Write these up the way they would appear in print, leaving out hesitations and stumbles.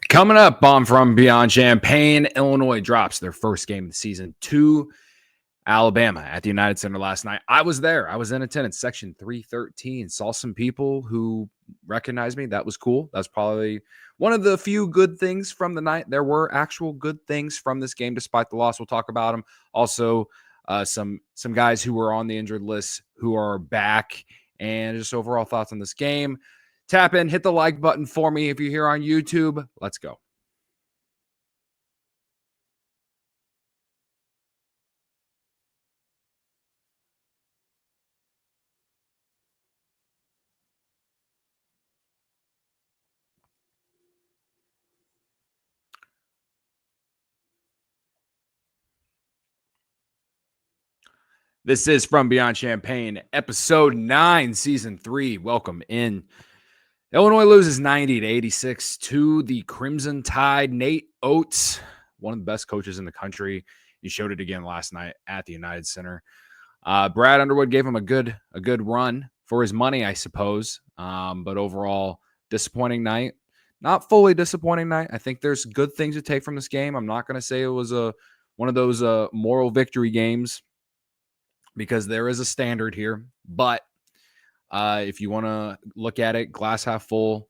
Coming up on From Beyond Champaign, Illinois drops their first game of the season to Alabama at the United Center last night. I was there. I was in attendance, section 313. Saw some people who recognized me. That was cool. That's probably one of the few good things from the night. There were actual good things from this game despite the loss. We'll talk about them. Also, some guys who were on the injured list who are back, and just overall thoughts on this game. Tap in, hit the like button for me if you're here on YouTube. Let's go. This is From Beyond Champaign, episode 9, season 3. Welcome in. Illinois loses 90-86 to the Crimson Tide. Nate Oates, one of the best coaches in the country. He showed it again last night at the United Center. Brad Underwood gave him a good run for his money, I suppose. But overall, disappointing night. Not fully disappointing night. I think there's good things to take from this game. I'm not going to say it was one of those moral victory games because there is a standard here. But if you want to look at it glass half full,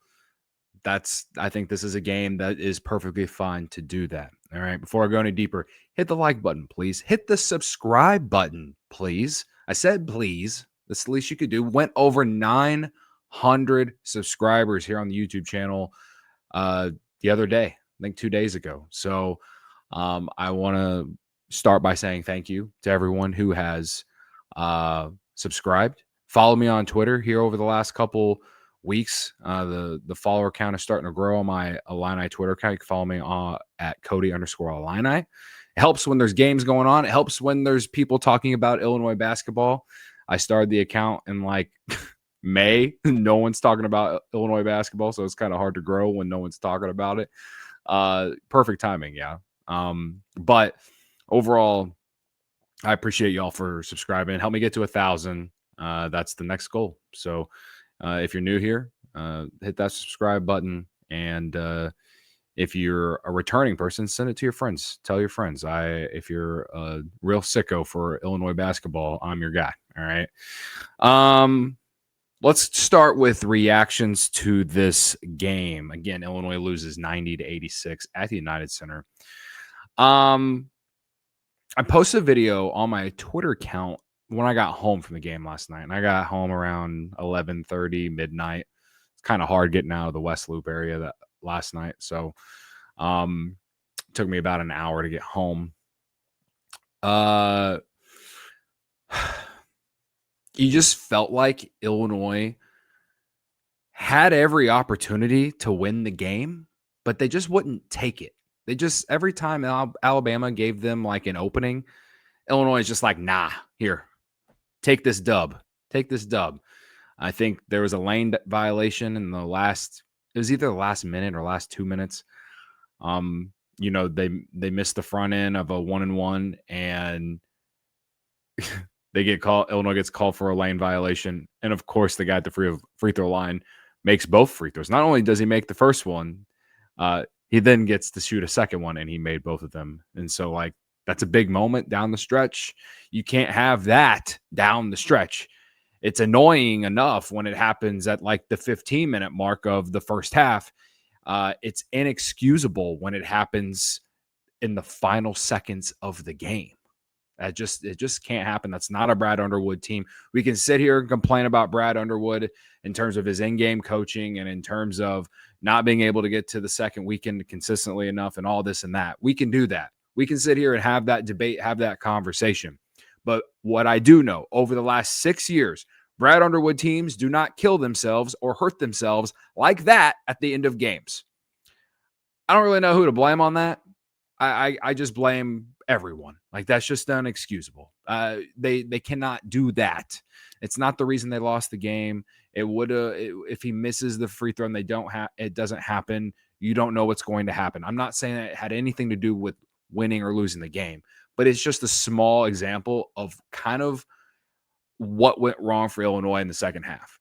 I think this is a game that is perfectly fine to do that. All right. Before I go any deeper, hit the like button, please. Hit the subscribe button, please. I said please. That's the least you could do. Went over 900 subscribers here on the YouTube channel the other day, I think 2 days ago. So I want to start by saying thank you to everyone who has subscribed. Follow me on Twitter here over the last couple weeks. The follower count is starting to grow on my Illini Twitter account. You can follow me at Cody_Illini. It helps when there's games going on. It helps when there's people talking about Illinois basketball. I started the account in like May. No one's talking about Illinois basketball, so it's kind of hard to grow when no one's talking about it. Perfect timing, yeah. But overall, I appreciate y'all for subscribing. Help me get to 1,000. That's the next goal. So if you're new here, hit that subscribe button. And if you're a returning person, send it to your friends. Tell your friends. If you're a real sicko for Illinois basketball, I'm your guy. All right. Let's start with reactions to this game. Again, Illinois loses 90-86 at the United Center. I posted a video on my Twitter account when I got home from the game last night, and I got home around 11:30, midnight. It's kind of hard getting out of the West Loop area last night, so it took me about an hour to get home. You just felt like Illinois had every opportunity to win the game, but they just wouldn't take it. They just, every time Alabama gave them like an opening, Illinois is just like, nah, here, take this dub. Take this dub. I think there was a lane violation in it was either the last minute or last 2 minutes. They missed the front end of a 1-and-1, and they get called. Illinois gets called for a lane violation. And of course, the guy at the free throw line makes both free throws. Not only does he make the first one, he then gets to shoot a second one, and he made both of them. And so, like, that's a big moment down the stretch. You can't have that down the stretch. It's annoying enough when it happens at like the 15-minute mark of the first half. It's inexcusable when it happens in the final seconds of the game. It just can't happen. That's not a Brad Underwood team. We can sit here and complain about Brad Underwood in terms of his in-game coaching and in terms of not being able to get to the second weekend consistently enough and all this and that. We can do that. We can sit here and have that debate, have that conversation. But what I do know, over the last 6 years, Brad Underwood teams do not kill themselves or hurt themselves like that at the end of games. I don't really know who to blame on that. I just blame everyone. Like, that's just unexcusable. They cannot do that. It's not the reason they lost the game. It would if he misses the free throw and it doesn't happen. You don't know what's going to happen. I'm not saying that it had anything to do with winning or losing the game, but it's just a small example of kind of what went wrong for Illinois in the second half,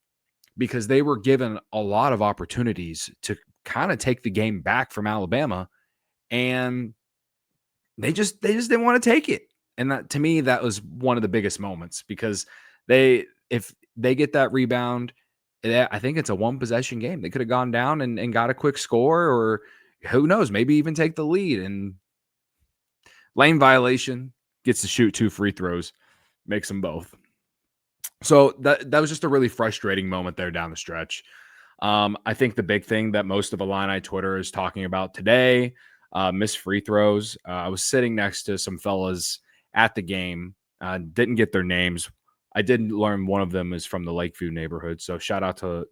because they were given a lot of opportunities to kind of take the game back from Alabama, and they just didn't want to take it. And that, to me, that was one of the biggest moments, because if they get that rebound, I think it's a one possession game. They could have gone down and got a quick score, or who knows, maybe even take the lead. And lane violation, gets to shoot 2 free throws, makes them both. So that was just a really frustrating moment there down the stretch. I think the big thing that most of Illini Twitter is talking about today, missed free throws. I was sitting next to some fellas at the game, didn't get their names. I did learn one of them is from the Lakeview neighborhood. So shout out to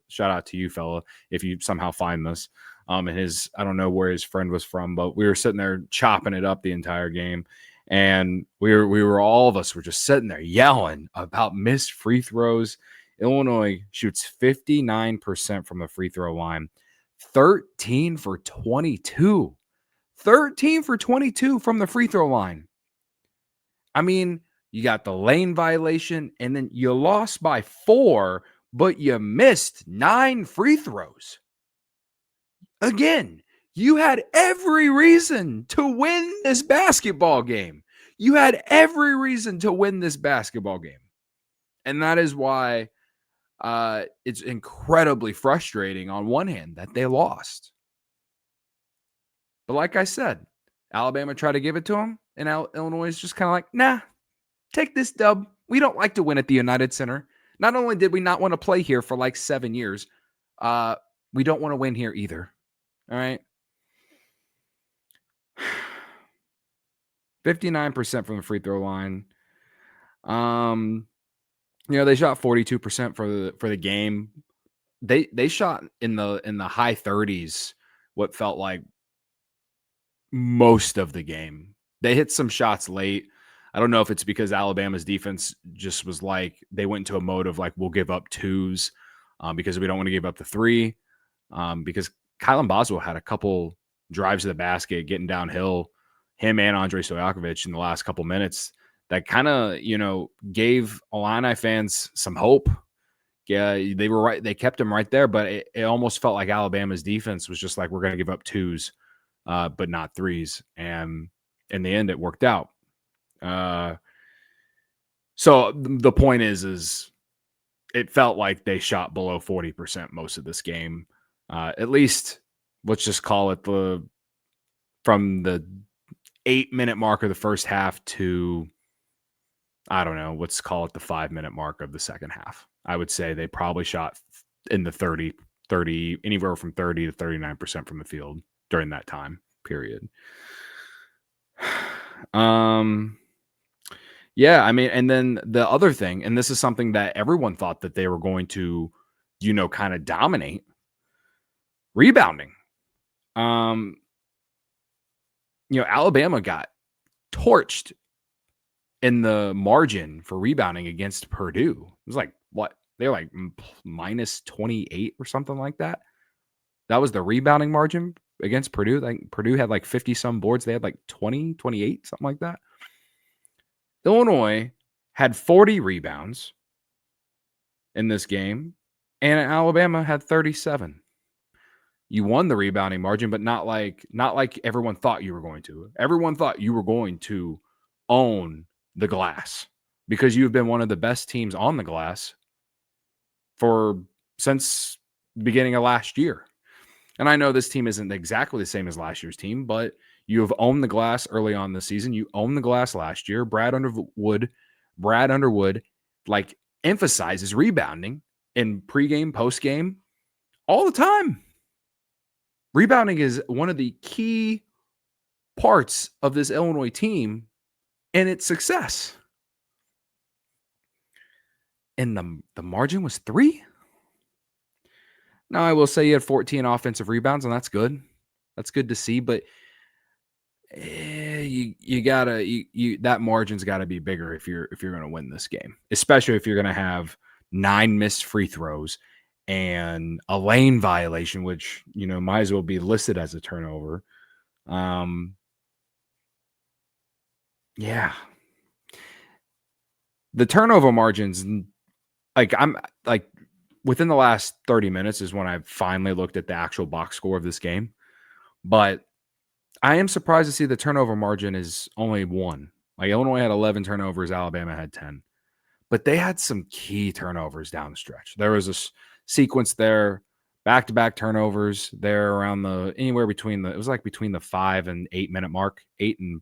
you, fella, if you somehow find this. And I don't know where his friend was from, but we were sitting there chopping it up the entire game. And we were all of us were just sitting there yelling about missed free throws. Illinois shoots 59% from the free throw line, 13 for 22. 13 for 22 from the free throw line. I mean, you got the lane violation, and then you lost by 4, but you missed 9 free throws. Again, you had every reason to win this basketball game. You had every reason to win this basketball game. And that is why it's incredibly frustrating on one hand that they lost. But like I said, Alabama tried to give it to them, and Illinois is just kind of like, nah, take this dub. We don't like to win at the United Center. Not only did we not want to play here for like 7 years, we don't want to win here either. All right. 59% from the free throw line. They shot 42% for the game. They shot in the high 30s, what felt like most of the game. They hit some shots late. I don't know if it's because Alabama's defense just was like, they went into a mode of like, we'll give up 2s because we don't want to give up the 3. Because Kylan Boswell had a couple drives to the basket, getting downhill, him and Andrej Stojakovic in the last couple minutes, that kind of, gave Illini fans some hope. Yeah, they were right. They kept him right there, but it almost felt like Alabama's defense was just like, we're going to give up 2s, but not 3s. And in the end, it worked out. So the point is it felt like they shot below 40% most of this game. At least let's just call it from the 8-minute mark of the first half to, I don't know, let's call it the 5-minute mark of the second half. I would say they probably shot in the 30, anywhere from 30 to 39% from the field during that time period. Yeah, I mean, and then the other thing, and this is something that everyone thought that they were going to, kind of dominate, rebounding. Alabama got torched in the margin for rebounding against Purdue. It was like, what? They were like minus 28 or something like that. That was the rebounding margin against Purdue. Like Purdue had like 50 some boards. They had like 20, 28, something like that. Illinois had 40 rebounds in this game, and Alabama had 37. You won the rebounding margin, but not like everyone thought you were going to. Everyone thought you were going to own the glass because you've been one of the best teams on the glass since the beginning of last year. And I know this team isn't exactly the same as last year's team, but you have owned the glass early on this season. You owned the glass last year. Brad Underwood, like, emphasizes rebounding in pregame, postgame, all the time. Rebounding is one of the key parts of this Illinois team and its success. And the margin was 3. Now, I will say you had 14 offensive rebounds, and that's good. That's good to see, but that margin's got to be bigger if you're going to win this game, especially if you're going to have 9 missed free throws and a lane violation, which might as well be listed as a turnover. Yeah, the turnover margins, like within the last 30 minutes is when I finally looked at the actual box score of this game. But I am surprised to see the turnover margin is only 1. Like, Illinois had 11 turnovers, Alabama had 10. But they had some key turnovers down the stretch. There was a sequence there, back-to-back turnovers there around anywhere between between the 5 and 8 minute mark, the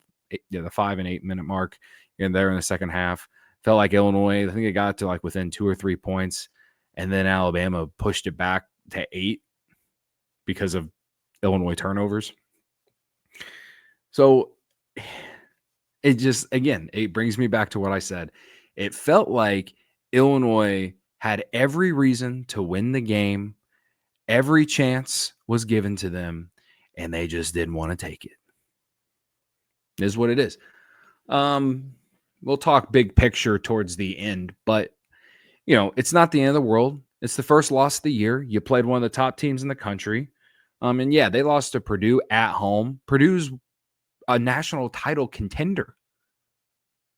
5 and 8 minute mark, and there in the second half. Felt like Illinois, I think it got to like within 2 or 3 points, and then Alabama pushed it back to 8 because of Illinois turnovers. So it just, again, it brings me back to what I said. It felt like Illinois had every reason to win the game. Every chance was given to them, and they just didn't want to take it. It is what it is. We'll talk big picture towards the end, but, it's not the end of the world. It's the first loss of the year. You played one of the top teams in the country. And yeah, they lost to Purdue at home. Purdue's a national title contender.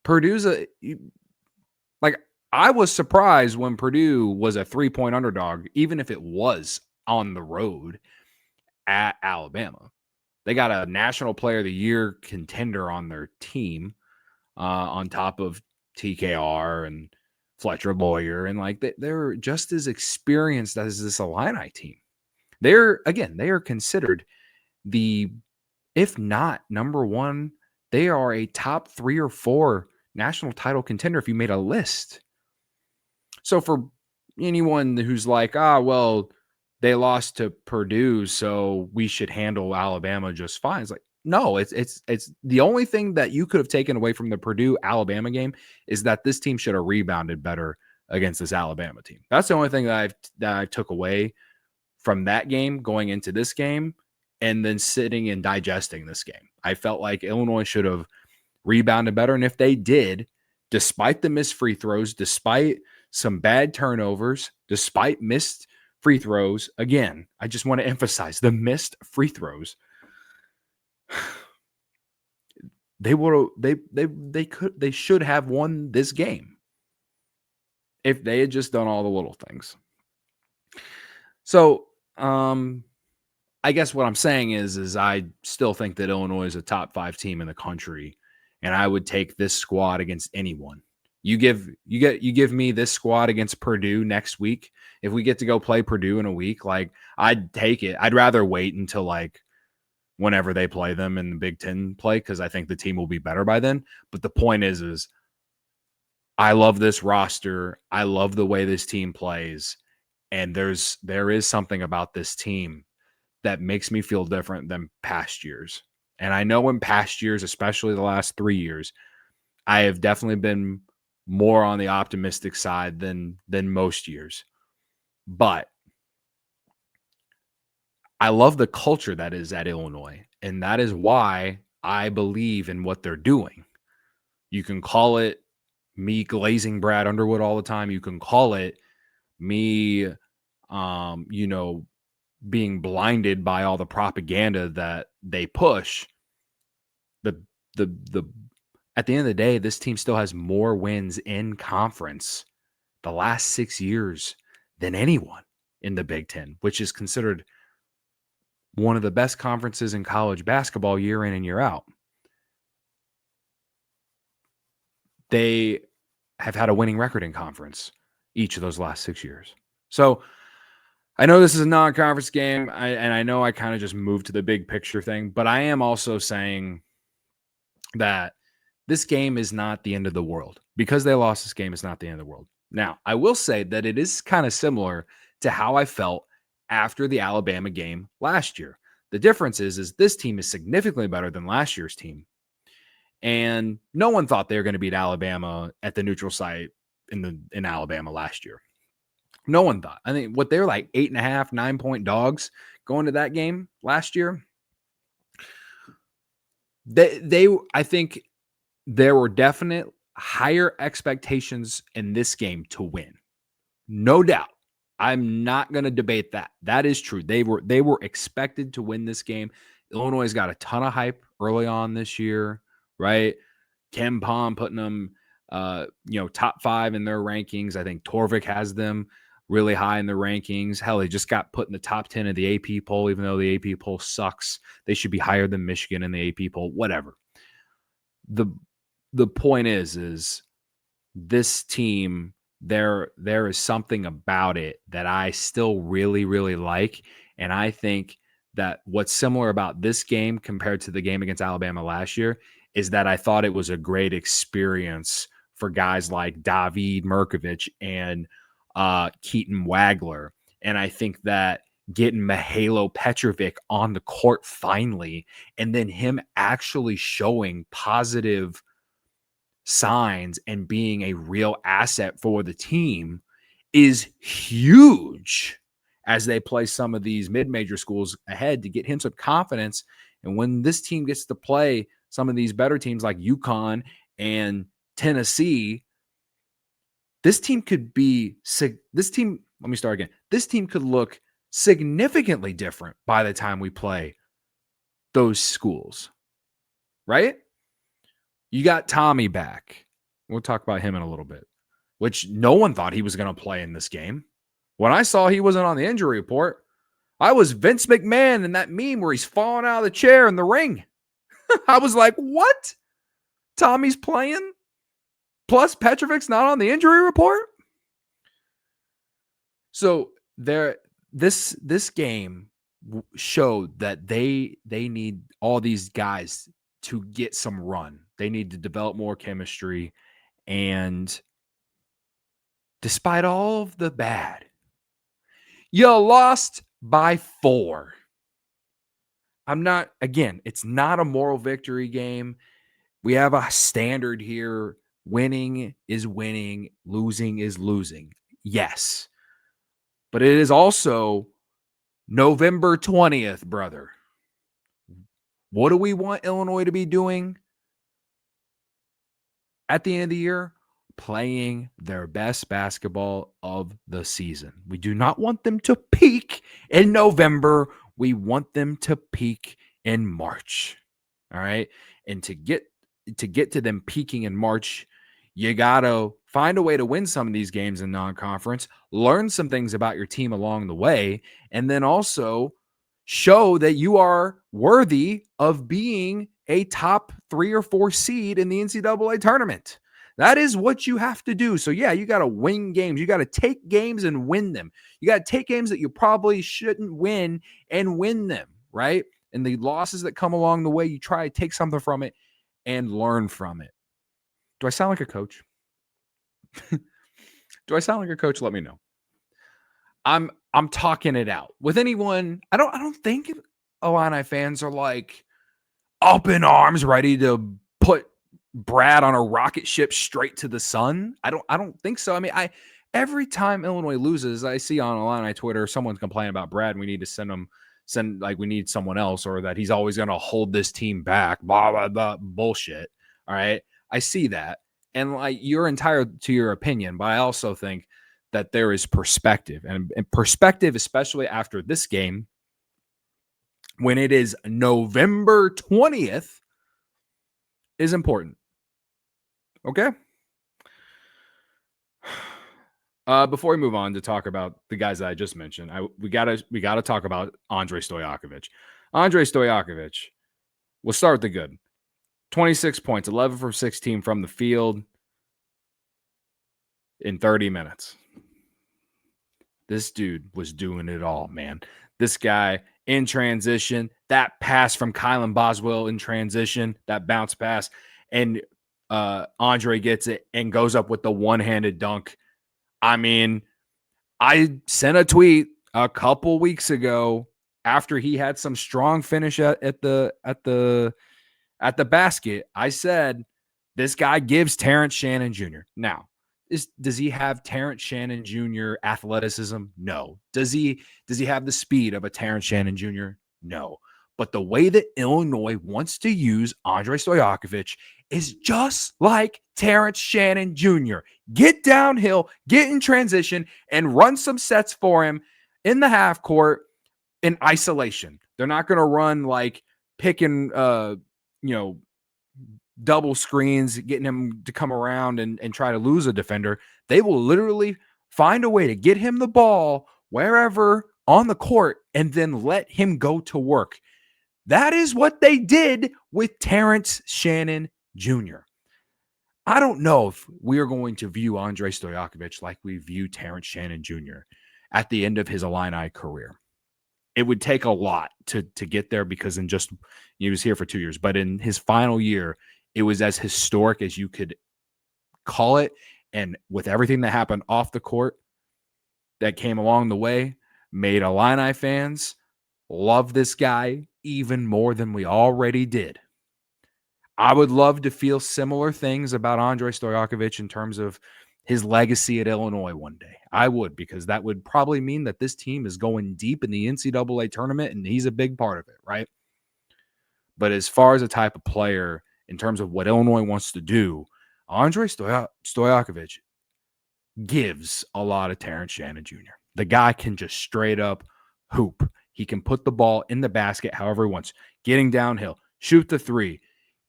Purdue's I was surprised when Purdue was a 3-point underdog, even if it was on the road at Alabama. They got a National Player of the Year contender on their team, on top of TKR and Fletcher Lawyer, and they're just as experienced as this Illini team. They are considered if not number one, they are a top 3 or 4 national title contender if you made a list. So for anyone who's like, they lost to Purdue, so we should handle Alabama just fine. It's like, no, it's the only thing that you could have taken away from the Purdue-Alabama game is that this team should have rebounded better against this Alabama team. That's the only thing that I took away from that game going into this game, and then sitting and digesting this game. I felt like Illinois should have rebounded better, and if they did, despite the missed free throws, despite some bad turnovers, despite missed free throws, again, I just want to emphasize the missed free throws. They should have won this game if they had just done all the little things. So, I guess what I'm saying is I still think that Illinois is a top 5 team in the country, and I would take this squad against anyone. You give me this squad against Purdue next week. If we get to go play Purdue in a week, I'd take it. I'd rather wait until whenever they play them in the Big Ten play, because I think the team will be better by then. But the point is I love this roster. I love the way this team plays. And there is something about this team that makes me feel different than past years. And I know in past years, especially the last 3 years, I have definitely been more on the optimistic side than most years. But I love the culture that is at Illinois, and that is why I believe in what they're doing. You can call it me glazing Brad Underwood all the time. You can call it me, being blinded by all the propaganda that they push. At the end of the day, this team still has more wins in conference the last 6 years than anyone in the Big Ten, which is considered one of the best conferences in college basketball year in and year out. They have had a winning record in conference each of those last 6 years. So I know this is a non-conference game, and I know I kind of just moved to the big picture thing, but I am also saying that this game is not the end of the world. Because they lost this game, it's not the end of the world. Now, I will say that it is kind of similar to how I felt after the Alabama game last year. The difference is this team is significantly better than last year's team. And no one thought they were going to beat Alabama at the neutral site in Alabama last year. No one thought. I think what they were 8.5, 9-point dogs going to that game last year. I think there were definite higher expectations in this game to win. No doubt. I'm not going to debate that. That is true. They were expected to win this game. Illinois got a ton of hype early on this year, right? Ken Pom putting them top 5 in their rankings. I think Torvik has them really high in the rankings. Hell, they just got put in the top 10 of the AP poll, even though the AP poll sucks. They should be higher than Michigan in the AP poll, whatever. The point is this team, there is something about it that I still really, really like. And I think that what's similar about this game compared to the game against Alabama last year is that I thought it was a great experience for guys like David Merkovich and Keaton Wagler. And I think that getting Mihailo Petrovic on the court finally, and then him actually showing positive signs and being a real asset for the team is huge as they play some of these mid-major schools ahead to get him some confidence. And when this team gets to play some of these better teams like UConn and Tennessee, this team could look significantly different by the time we play those schools, right? You got Tommy back. We'll talk about him in a little bit, which no one thought he was going to play in this game. When I saw he wasn't on the injury report, I was Vince McMahon in that meme where he's falling out of the chair in the ring. I was like, what? Tommy's playing? Plus Petrovic's not on the injury report? So this game showed that they need all these guys to get some run. They need to develop more chemistry. And despite all of the bad, you lost by 4. It's not a moral victory game. We have a standard here. Winning is winning. Losing is losing. Yes. But it is also November 20th, brother. What do we want Illinois to be doing at the end of the year? Playing their best basketball of the season. We do not want them to peak in November. We want them to peak in March. All right. And to get to them peaking in March, you got to find a way to win some of these games in non-conference, learn some things about your team along the way, and then also show that you are worthy of being a top 3 or 4 seed in the NCAA tournament. That is what you have to do. So, yeah, you got to win games. You got to take games and win them. You got to take games that you probably shouldn't win and win them, right? And the losses that come along the way, you try to take something from it and learn from it. Do I sound like a coach? Do I sound like a coach? Let me know. I'm talking it out. With anyone, I don't think Illini fans are like up in arms, ready to put Brad on a rocket ship straight to the sun. I don't think so. I mean, every time Illinois loses, I see on Illini Twitter someone's complaining about Brad. And we need to we need someone else, or that he's always going to hold this team back. Blah blah blah bullshit. All right, I see that, and like you're entitled to your opinion, but I also think that there is perspective, and perspective, especially after this game, when it is November 20th, is important. Okay. Before we move on to talk about the guys that I just mentioned, we gotta talk about Andrej Stojakovic. Andrej Stojakovic. We'll start with the good. 26 points, 11 from 16 from the field in 30 minutes. This dude was doing it all, man. This guy in transition, that pass from Kylan Boswell in transition, that bounce pass, and Andre gets it and goes up with the one-handed dunk. I mean, I sent a tweet a couple weeks ago after he had some strong finish at the basket. I said, this guy gives Terrence Shannon Jr. Now, does he have Terrence Shannon Jr. athleticism? No. Does he have the speed of a Terrence Shannon Jr.? No. But the way that Illinois wants to use Andrej Stojakovic is just like Terrence Shannon Jr. Get downhill, get in transition, and run some sets for him in the half court in isolation. They're not going to run like picking, double screens, getting him to come around and try to lose a defender. They will literally find a way to get him the ball wherever on the court and then let him go to work. That is what they did with Terrence Shannon Jr. I don't know if we are going to view Andrej Stojaković like we view Terrence Shannon Jr. at the end of his Illini career. It would take a lot to get there because he was here for 2 years, but in his final year, it was as historic as you could call it. And with everything that happened off the court that came along the way, made Illini fans love this guy even more than we already did. I would love to feel similar things about Andrej Stojaković in terms of his legacy at Illinois one day. I would, because that would probably mean that this team is going deep in the NCAA tournament, and he's a big part of it, right? But as far as a type of player, in terms of what Illinois wants to do, Andrej Stojaković gives a lot of Terrence Shannon Jr. The guy can just straight up hoop. He can put the ball in the basket however he wants, getting downhill, shoot the three,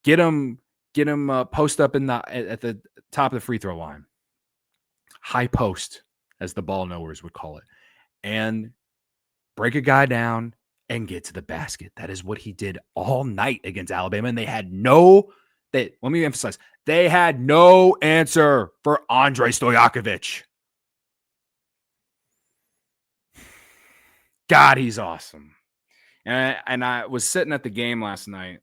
get him post up at the top of the free throw line, high post, as the ball knowers would call it, and break a guy down and get to the basket. That is what he did all night against Alabama, and let me emphasize, they had no answer for Andrej Stojaković. God, he's awesome. And I was sitting at the game last night,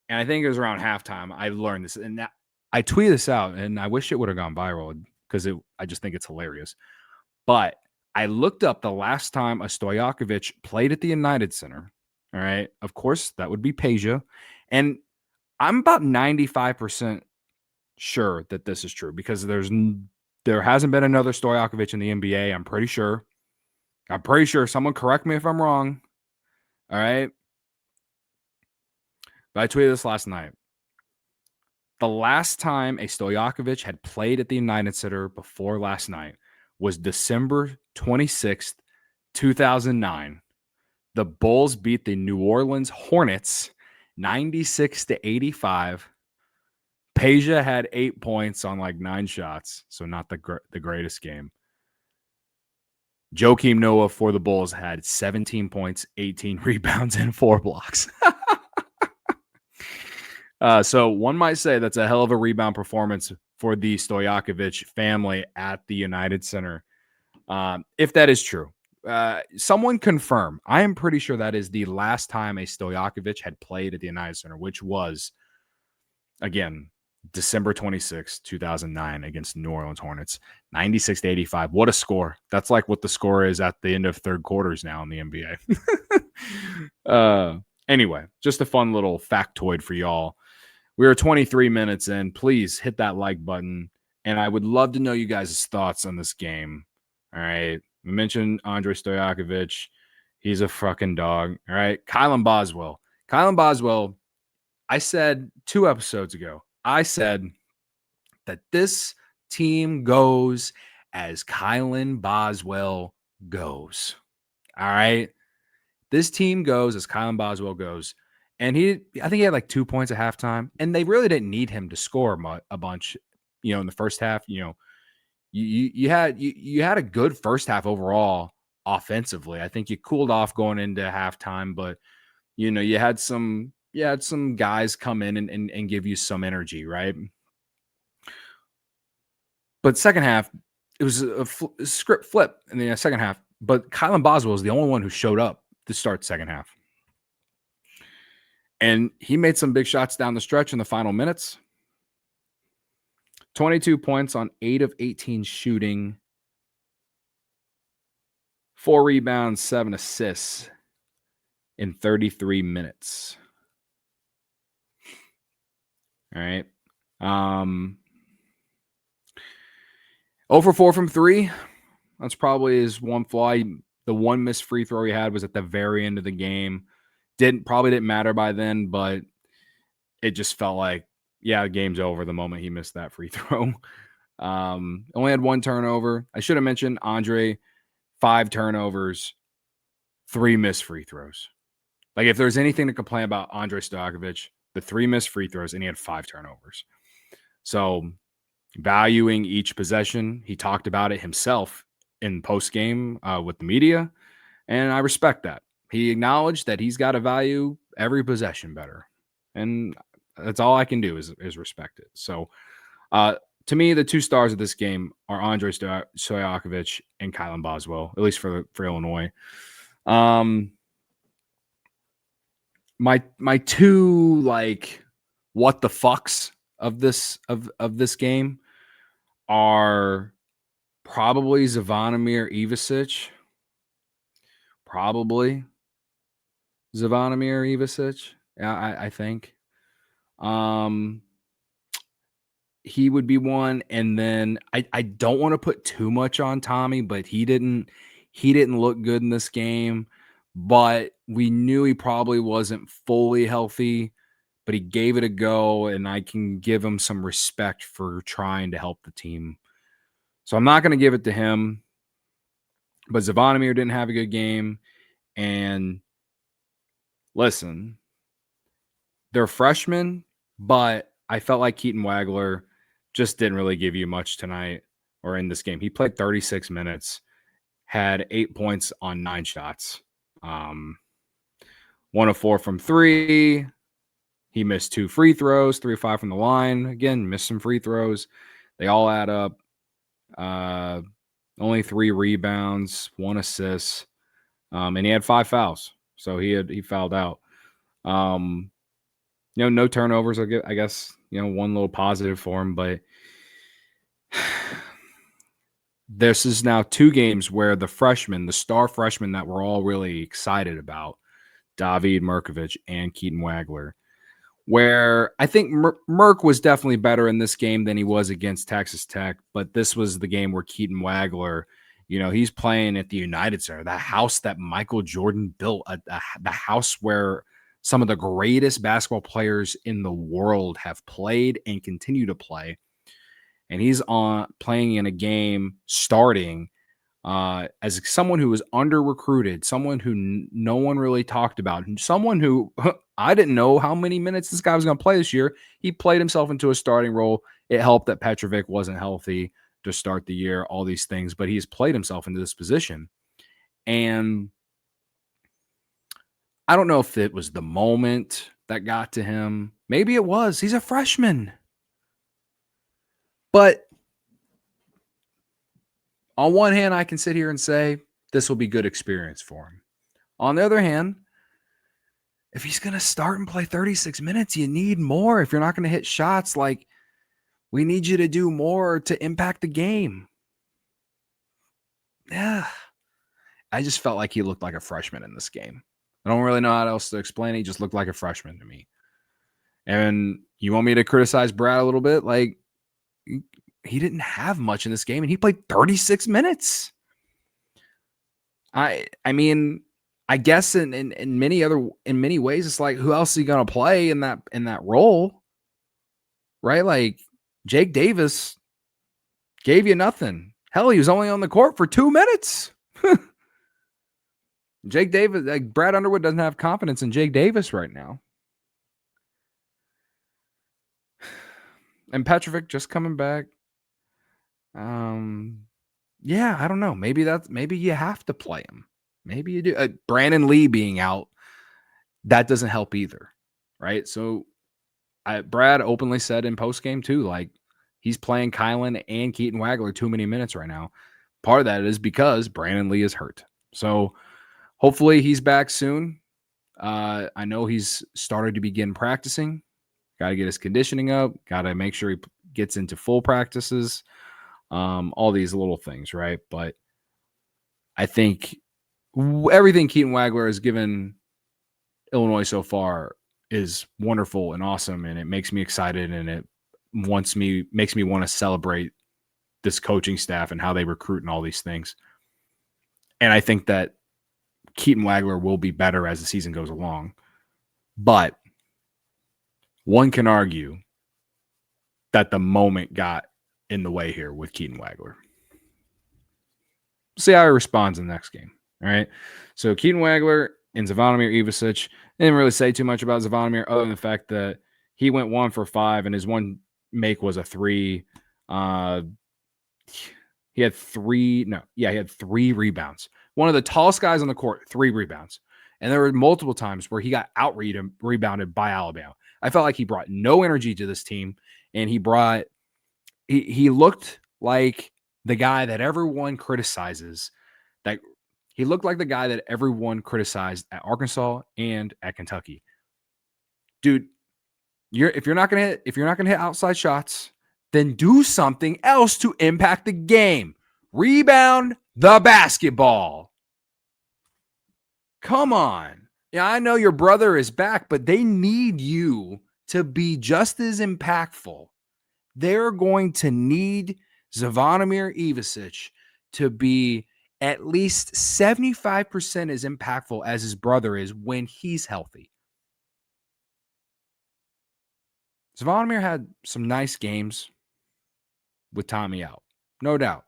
and I think it was around halftime. I learned this, and I tweeted this out, and I wish it would have gone viral because I just think it's hilarious. But I looked up the last time a Stojaković played at the United Center. All right. Of course, that would be Peja. And I'm about 95% sure that this is true because there hasn't been another Stojaković in the NBA. I'm pretty sure. Someone correct me if I'm wrong. All right. But I tweeted this last night. The last time a Stojaković had played at the United Center before last night was December 26th, 2009. The Bulls beat the New Orleans Hornets 96-85. Peja had 8 points on like 9 shots, so not the greatest game. Joakim Noah for the Bulls had 17 points, 18 rebounds, and 4 blocks. So one might say that's a hell of a rebound performance for the Stojaković family at the United Center. If that is true, someone confirm. I am pretty sure that is the last time a Stojaković had played at the United Center, which was, again, December 26, 2009 against New Orleans Hornets, 96-85. What a score. That's like what the score is at the end of third quarters now in the NBA. Anyway, just a fun little factoid for y'all. We are 23 minutes in. Please hit that like button. And I would love to know you guys' thoughts on this game. All right. We mentioned Andrej Stojaković. He's a fucking dog. All right. Kylan Boswell. I said 2 episodes ago, I said that this team goes as Kylan Boswell goes. All right. This team goes as Kylan Boswell goes. And I think he had like 2 points at halftime, and they really didn't need him to score a bunch, in the first half. You had a good first half overall offensively. I think you cooled off going into halftime, but you had some guys come in and give you some energy, right? But second half, it was a script flip in the second half. But Kylan Boswell is the only one who showed up to start second half. And he made some big shots down the stretch in the final minutes. 22 points on 8 of 18 shooting. 4 rebounds, 7 assists in 33 minutes. All right. 0 for 4 from 3. That's probably his one flaw. The one missed free throw he had was at the very end of the game. Probably didn't matter by then, but it just felt like, the game's over the moment he missed that free throw. Only had 1 turnover. I should have mentioned Andre, 5 turnovers, 3 missed free throws. Like, if there's anything to complain about Andrej Stojaković, the 3 missed free throws, and he had 5 turnovers. So valuing each possession, he talked about it himself in post game with the media, and I respect that. He acknowledged that he's got to value every possession better, and that's all I can do is respect it. So, to me, the two stars of this game are Andrej Stojakovic and Kylan Boswell, at least for Illinois. My two like what the fucks of this game are probably Zvonimir Ivicic. Probably Zvonimir Ivicic. Yeah, I think. He would be one, and then I don't want to put too much on Tommy, but he didn't look good in this game. But we knew he probably wasn't fully healthy, but he gave it a go, and I can give him some respect for trying to help the team. So I'm not going to give it to him, but Zvonimir didn't have a good game. And listen, they're freshmen, but I felt like Keaton Wagler just didn't really give you much tonight or in this game. He played 36 minutes, had 8 points on 9 shots. 1 of 4 from 3. He missed 2 free throws, 3 of 5 from the line. Again, missed some free throws. They all add up. Only 3 rebounds, 1 assist, and he had 5 fouls. So he fouled out. No turnovers. I guess one little positive for him, but this is now 2 games where the star freshmen that we're all really excited about, David Mirkovic and Keaton Wagler, where I think Merk was definitely better in this game than he was against Texas Tech, but this was the game where Keaton Wagler, he's playing at the United Center, the house that Michael Jordan built, the house where some of the greatest basketball players in the world have played and continue to play. And he's playing in a game starting as someone who was under-recruited, someone who no one really talked about, and someone who I didn't know how many minutes this guy was going to play this year. He played himself into a starting role. It helped that Petrovic wasn't healthy to start the year, all these things, but he's played himself into this position. And I don't know if it was the moment that got to him. Maybe it was. He's a freshman. But on one hand, I can sit here and say this will be good experience for him. On the other hand, if he's going to start and play 36 minutes, you need more. If you're not going to hit shots, like, we need you to do more to impact the game. Yeah. I just felt like he looked like a freshman in this game. I don't really know how else to explain it. He just looked like a freshman to me. And you want me to criticize Brad a little bit? Like, he didn't have much in this game, and he played 36 minutes. I mean, I guess in many ways, it's like, who else is he gonna play in that role, right? Like, Jake Davis gave you nothing. Hell, he was only on the court for 2 minutes. Jake Davis, like, Brad Underwood doesn't have confidence in Jake Davis right now. And Petrovic just coming back. Yeah, I don't know. Maybe you have to play him. Maybe you do. Brandon Lee being out, that doesn't help either, right? So Brad openly said in postgame too, like, he's playing Kylan and Keaton Wagler too many minutes right now. Part of that is because Brandon Lee is hurt. So hopefully he's back soon. I know he's started to begin practicing. Got to get his conditioning up. Got to make sure he gets into full practices. All these little things, right? But I think everything Keaton Wagler has given Illinois so far is wonderful and awesome, and it makes me excited, and it makes me want to celebrate this coaching staff and how they recruit and all these things. And I think that Keaton Wagler will be better as the season goes along. But one can argue that the moment got in the way here with Keaton Wagler. See how he responds in the next game. All right. So Keaton Wagler and Zvonimir Ivicic. Didn't really say too much about Zvonimir other than the fact that he went 1 for 5 and his one make was a 3. He had 3 rebounds. One of the tallest guys on the court, 3 rebounds. And there were multiple times where he got rebounded by Alabama. I felt like he brought no energy to this team, and he looked like the guy that everyone criticizes. That he looked like the guy that everyone criticized at Arkansas and at Kentucky. Dude, if you're not gonna hit outside shots, then do something else to impact the game. Rebound the basketball. Come on. Yeah, I know your brother is back, but they need you to be just as impactful. They're going to need Zvonimir Ivisic to be at least 75% as impactful as his brother is when he's healthy. Zvonimir had some nice games with Tommy out, no doubt.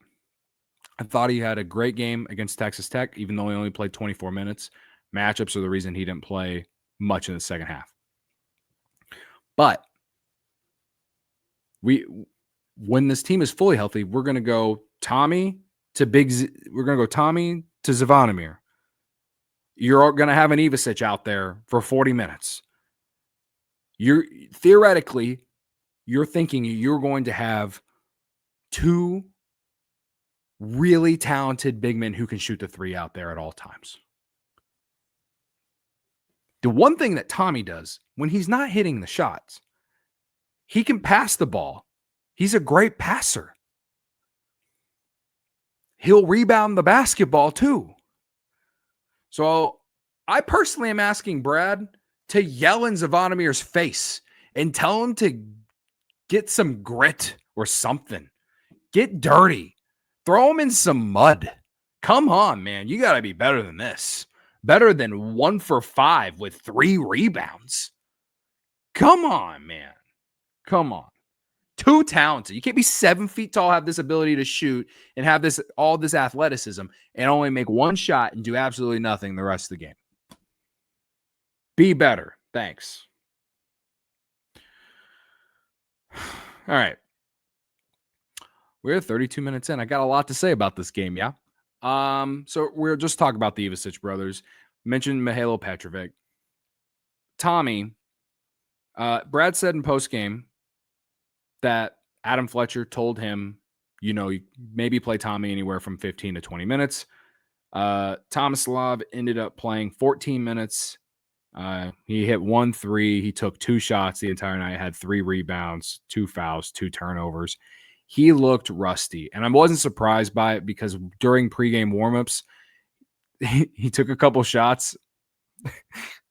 I thought he had a great game against Texas Tech, even though he only played 24 minutes. Matchups are the reason he didn't play much in the second half. But when this team is fully healthy, we're going to go Tommy to Zvonimir. You're going to have an Ivisic out there for 40 minutes. You're thinking you're going to have 2 really talented big men who can shoot the 3 out there at all times. The one thing that Tommy does when he's not hitting the shots, he can pass the ball. He's a great passer. He'll rebound the basketball too. So I personally am asking Brad to yell in Zvonimir's face and tell him to get some grit or something. Get dirty. Throw him in some mud. Come on, man. You got to be better than this. Better than 1 for 5 with 3 rebounds. Come on, man. Come on. Too talented. You can't be 7 feet tall, have this ability to shoot, and have all this athleticism, and only make 1 shot and do absolutely nothing the rest of the game. Be better. Thanks. All right. We're 32 minutes in. I got a lot to say about this game, yeah? So we're just talking about the Ivisic brothers. Mentioned Mihailo Petrovic. Tommy, Brad said in postgame that Adam Fletcher told him, maybe play Tommy anywhere from 15 to 20 minutes. Tomislav ended up playing 14 minutes. He hit 1 3. He took 2 shots the entire night, had 3 rebounds, 2 fouls, 2 turnovers. He looked rusty, and I wasn't surprised by it because during pregame warmups, he took a couple shots.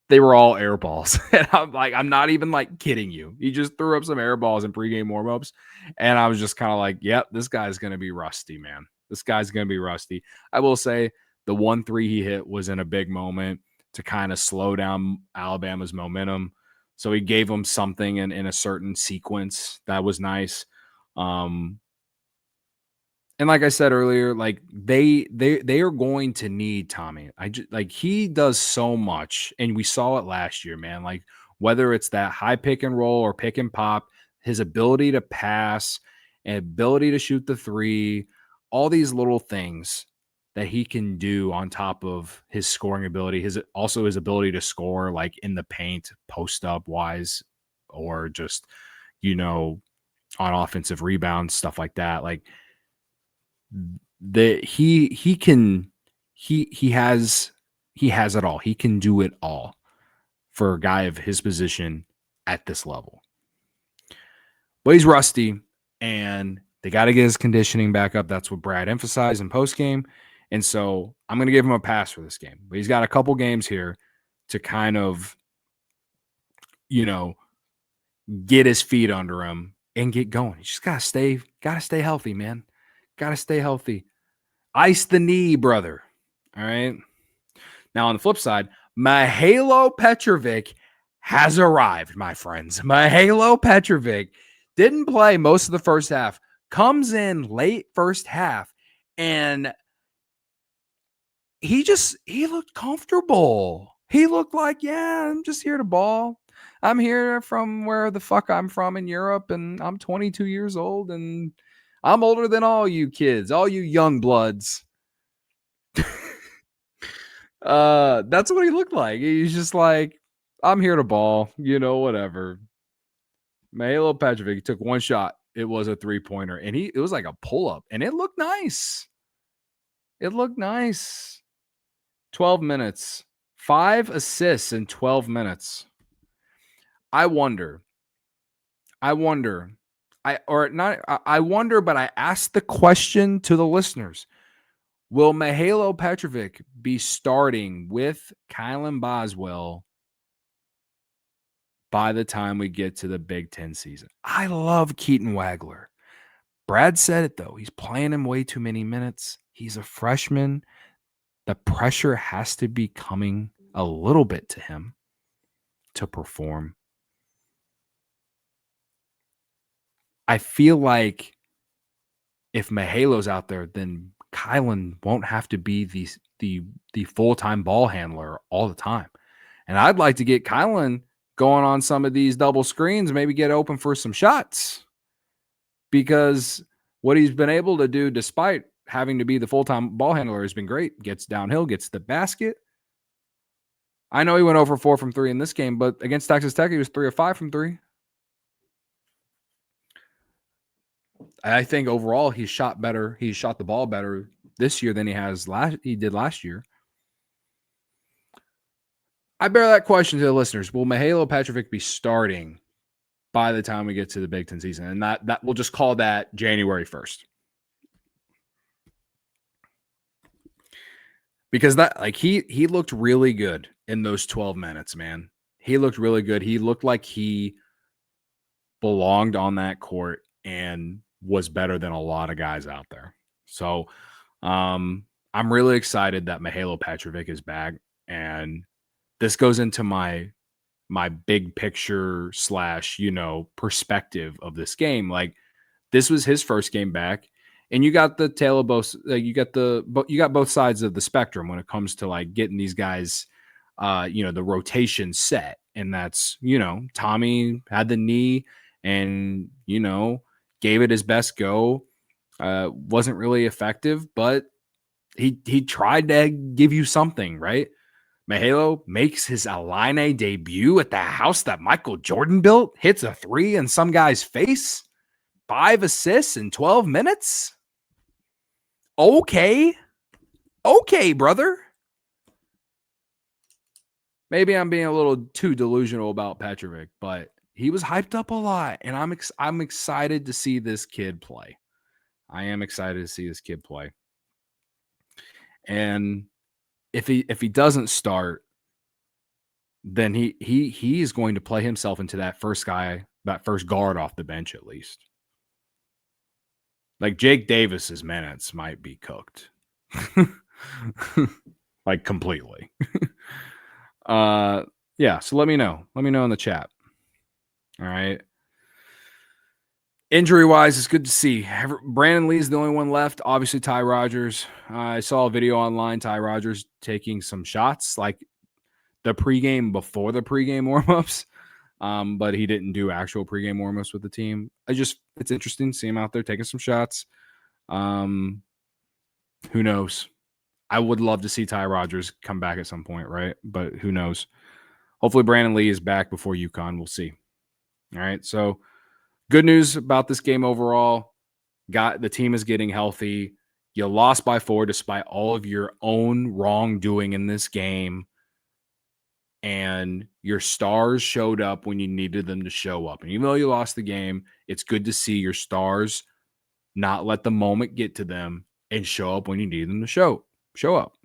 They were all air balls. And I'm not even kidding you. He just threw up some air balls in pregame warmups. And I was just kind of like, yep, this guy's going to be rusty, man. This guy's going to be rusty. I will say the 1 3 he hit was in a big moment to kind of slow down Alabama's momentum. So he gave them something in a certain sequence that was nice. And like I said earlier, they are going to need Tommy. He does so much, and we saw it last year, man. Whether it's that high pick and roll or pick and pop, his ability to pass and ability to shoot the 3, all these little things that he can do on top of his scoring ability, his ability to score in the paint, post up wise, or just on offensive rebounds, stuff like that. He has it all. He can do it all for a guy of his position at this level. But he's rusty, and they got to get his conditioning back up. That's what Brad emphasized in postgame. And so I'm going to give him a pass for this game. But he's got a couple games here to kind of, get his feet under him and get going. He just got to stay healthy, man. Got to stay healthy. Ice the knee, brother. All right. Now, on the flip side, Mihailo Petrovic has arrived, my friends. Mihailo Petrovic didn't play most of the first half, comes in late first half, and he looked comfortable. He looked like, yeah, I'm just here to ball. I'm here from where the fuck I'm from in Europe, and I'm 22 years old, and I'm older than all you kids, all you young bloods. That's what he looked like. He's just like, I'm here to ball, whatever. Mahalo Petrovic took one shot. It was a 3-pointer, and it was like a pull-up, and it looked nice. 12 minutes. 5 assists in 12 minutes. I wonder, but I asked the question to the listeners. Will Mahalo Petrovic be starting with Kylan Boswell by the time we get to the Big Ten season? I love Keaton Wagler. Brad said it, though. He's playing him way too many minutes. He's a freshman. The pressure has to be coming a little bit to him to perform. I feel like if Mahalo's out there, then Kylan won't have to be the full-time ball handler all the time. And I'd like to get Kylan going on some of these double screens, maybe get open for some shots. Because what he's been able to do despite having to be the full-time ball handler has been great. Gets downhill, gets the basket. I know he went over 4 from 3 in this game, but against Texas Tech, he was 3 of 5 from 3. I think overall he shot better. He shot the ball better this year than he did last year. I bear that question to the listeners. Will Mahalo Petrovic be starting by the time we get to the Big Ten season? And that we'll just call that January 1st. Because he looked really good in those 12 minutes, man. He looked really good. He looked like he belonged on that court and was better than a lot of guys out there. So I'm really excited that Mahalo Petrovic is back. And this goes into my big picture / perspective of this game. Like, this was his first game back, and you got the tale of both. You got both sides of the spectrum when it comes to like getting these guys, the rotation set. And that's, Tommy had the knee and, gave it his best go. Wasn't really effective, but he tried to give you something, right? Mahalo makes his Illini debut at the house that Michael Jordan built, hits a 3 in some guy's face, 5 assists in 12 minutes. Okay, brother. Maybe I'm being a little too delusional about Petrovic, but he was hyped up a lot, and I'm excited to see this kid play. I am excited to see this kid play. And if he doesn't start, then he is going to play himself into that first guard off the bench at least. Like Jake Davis's minutes might be cooked. Like completely. Yeah, so let me know. Let me know in the chat. All right. Injury-wise, it's good to see. Brandon Lee's the only one left. Obviously, Ty Rodgers. I saw a video online, Ty Rodgers taking some shots, like the pregame before the pregame warm-ups, but he didn't do actual pregame warm-ups with the team. It's interesting to see him out there taking some shots. Who knows? I would love to see Ty Rodgers come back at some point, right? But who knows? Hopefully, Brandon Lee is back before UConn. We'll see. All right, so good news about this game overall. The team is getting healthy. You lost by 4 despite all of your own wrongdoing in this game. And your stars showed up when you needed them to show up. And even though you lost the game, it's good to see your stars not let the moment get to them and show up when you need them to show up.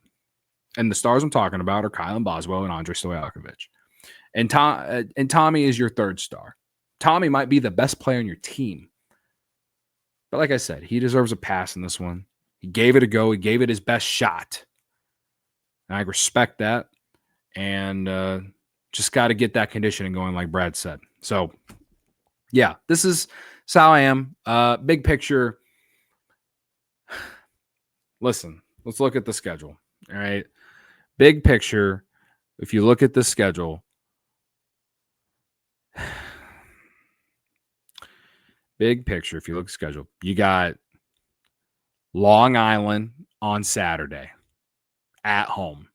And the stars I'm talking about are Kylan Boswell and Andrej Stojakovic. And Tommy is your third star. Tommy might be the best player on your team. But like I said, he deserves a pass in this one. He gave it a go. He gave it his best shot. And I respect that. And just got to get that conditioning going, like Brad said. So, yeah, this is how I am. Big picture. Listen, let's look at the schedule. All right. Big picture. If you look at the schedule, big picture, if you look at the schedule, you got Long Island on Saturday at home.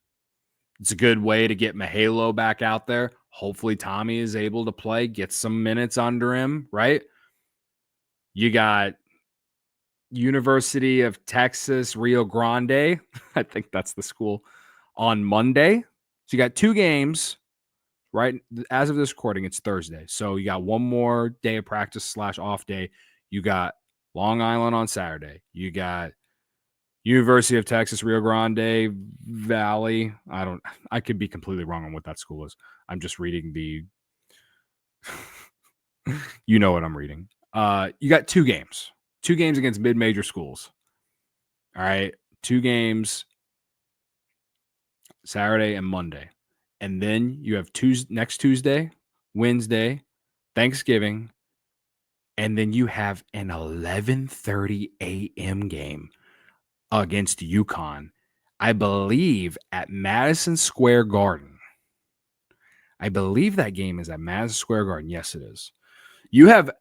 It's a good way to get Mahalo back out there. Hopefully Tommy is able to play, get some minutes under him, right? You got University of Texas, Rio Grande. I think that's the school on Monday. So you got 2 games, right? As of this recording, it's Thursday. So you got one more day of practice / off day. You got Long Island on Saturday. You got University of Texas, Rio Grande Valley. I could be completely wrong on what that school is. I'm just reading the, you know what I'm reading. You got 2 games. 2 games against mid-major schools. All right. 2 games Saturday and Monday. And then you have next Tuesday, Wednesday, Thanksgiving, and then you have an 11:30 a.m. game against UConn, I believe at Madison Square Garden. I believe that game is at Madison Square Garden. Yes, it is. You have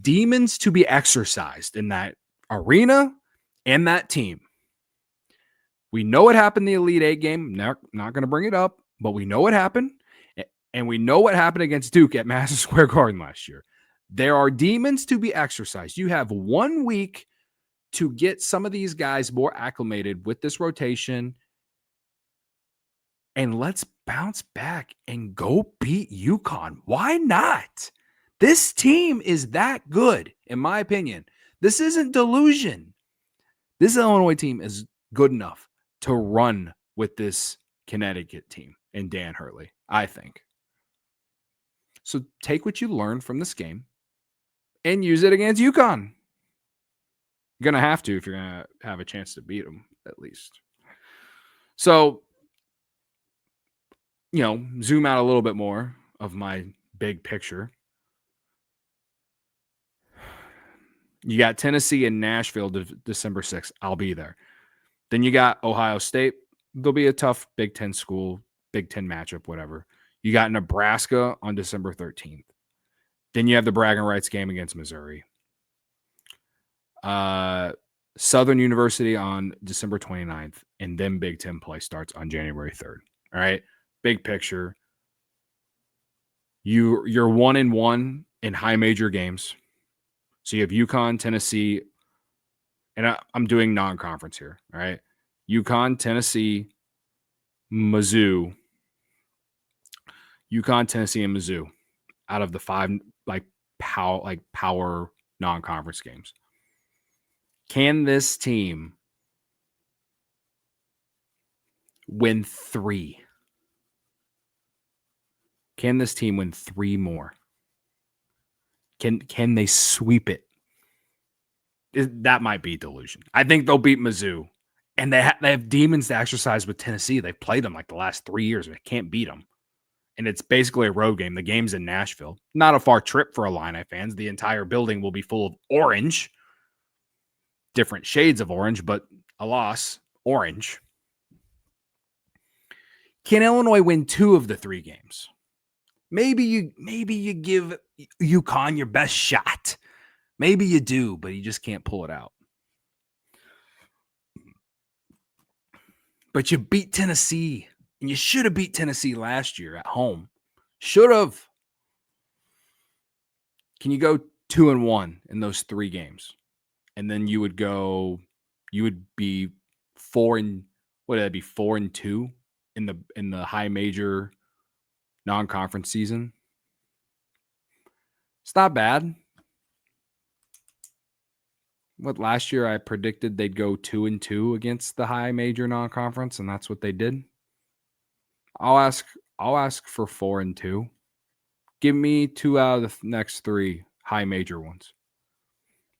demons to be exercised in that arena and that team. We know what happened in the Elite Eight game. Not going to bring it up, but we know what happened. And we know what happened against Duke at Madison Square Garden last year. There are demons to be exercised. You have 1 week to get some of these guys more acclimated with this rotation. And let's bounce back and go beat UConn. Why not? This team is that good, in my opinion. This isn't delusion. This Illinois team is good enough to run with this Connecticut team and Dan Hurley, I think. So take what you learned from this game and use it against UConn. You're going to have to if you're going to have a chance to beat them, at least. So, zoom out a little bit more of my big picture. You got Tennessee and Nashville December 6th. I'll be there. Then you got Ohio State. There'll be a tough Big Ten school, Big Ten matchup, whatever. You got Nebraska on December 13th. Then you have the bragging rights game against Missouri. Southern University on December 29th. And then Big Ten play starts on January 3rd. All right. Big picture. You're 1-1 in high major games. So you have UConn, Tennessee, and I'm doing non-conference here. All right. UConn, Tennessee, Mizzou. UConn, Tennessee, and Mizzou out of the 5 power non-conference games. Can this team win 3? Can this team win 3 more? Can they sweep it? That might be delusion. I think they'll beat Mizzou. And they have demons to exercise with Tennessee. They've played them like the last 3 years. They can't beat them. And it's basically a road game. The game's in Nashville. Not a far trip for Illini fans. The entire building will be full of orange. Different shades of orange, but alas, orange. Can Illinois win 2 of the 3 games? Maybe you give UConn your best shot. Maybe you do, but you just can't pull it out. But you beat Tennessee, and you should have beat Tennessee last year at home. Should have. Can you go 2-1 in those 3 games? And then you would be 4-2 in the high major non-conference season. It's not bad. Last year I predicted they'd go 2-2 against the high major non-conference, and that's what they did. I'll ask for 4-2. Give me 2 out of the next 3 high major ones.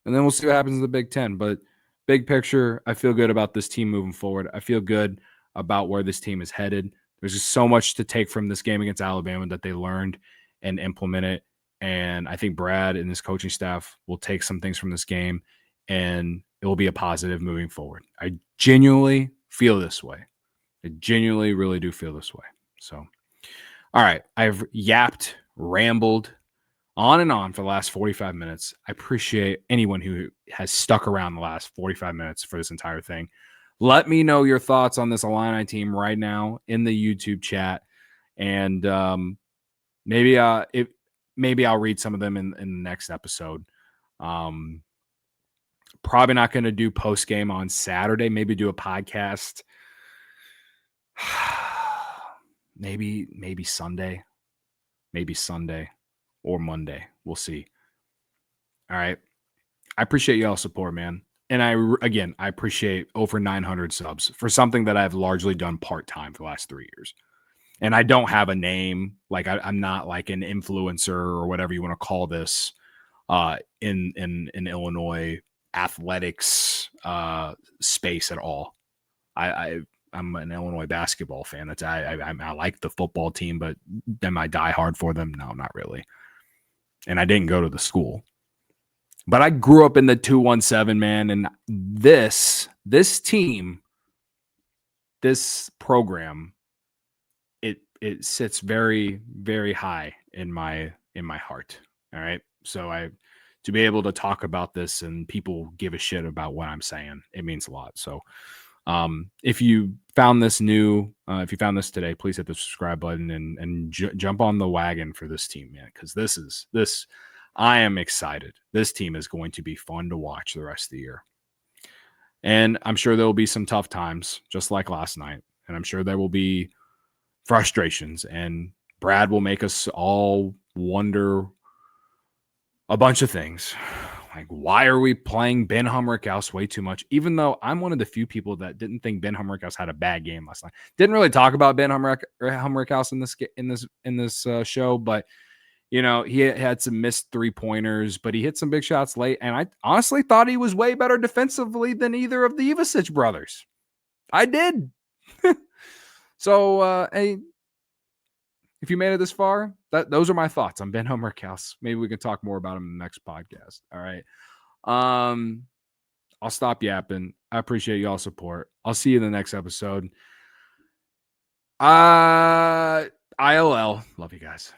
And then we'll see what happens in the Big Ten. But big picture, I feel good about this team moving forward. I feel good about where this team is headed. There's just so much to take from this game against Alabama that they learned and implemented. And I think Brad and his coaching staff will take some things from this game, and it will be a positive moving forward. I genuinely feel this way. I genuinely really do feel this way. So, all right. I've yapped, rambled on and on for the last 45 minutes. I appreciate anyone who has stuck around the last 45 minutes for this entire thing. Let me know your thoughts on this Illini team right now in the YouTube chat. And maybe I'll read some of them in the next episode. Probably not going to do post game on Saturday. Maybe do a podcast. maybe Sunday. Maybe Sunday or Monday. We'll see. All right. I appreciate y'all's support, man. And I appreciate over 900 subs for something that I've largely done part-time for the last 3 years. And I don't have a name. Like I'm not like an influencer or whatever you want to call this in Illinois athletics space at all. I'm an Illinois basketball fan. That's I like the football team, but am I die hard for them? No, not really. And I didn't go to the school. But I grew up in the 217, man, and this team, this program, it sits very, very high in my heart. All right. So to be able to talk about this and people give a shit about what I'm saying, it means a lot. So if you found this if you found this today, please hit the subscribe button and jump on the wagon for this team, man, because this I am excited. This team is going to be fun to watch the rest of the year. And I'm sure there will be some tough times, just like last night. And I'm sure there will be frustrations. And Brad will make us all wonder a bunch of things. Like, why are we playing Ben Humrickhouse way too much? Even though I'm one of the few people that didn't think Ben Humrickhouse had a bad game last night. Didn't really talk about Ben Humrickhouse in this show, but you know, he had some missed 3-pointers, but he hit some big shots late. And I honestly thought he was way better defensively than either of the Ivasic brothers. I did. So, hey, if you made it this far, those are my thoughts on Ben Humrickhouse. Maybe we can talk more about him in the next podcast. All right. I'll stop yapping. I appreciate y'all's support. I'll see you in the next episode. ILL. Love you guys.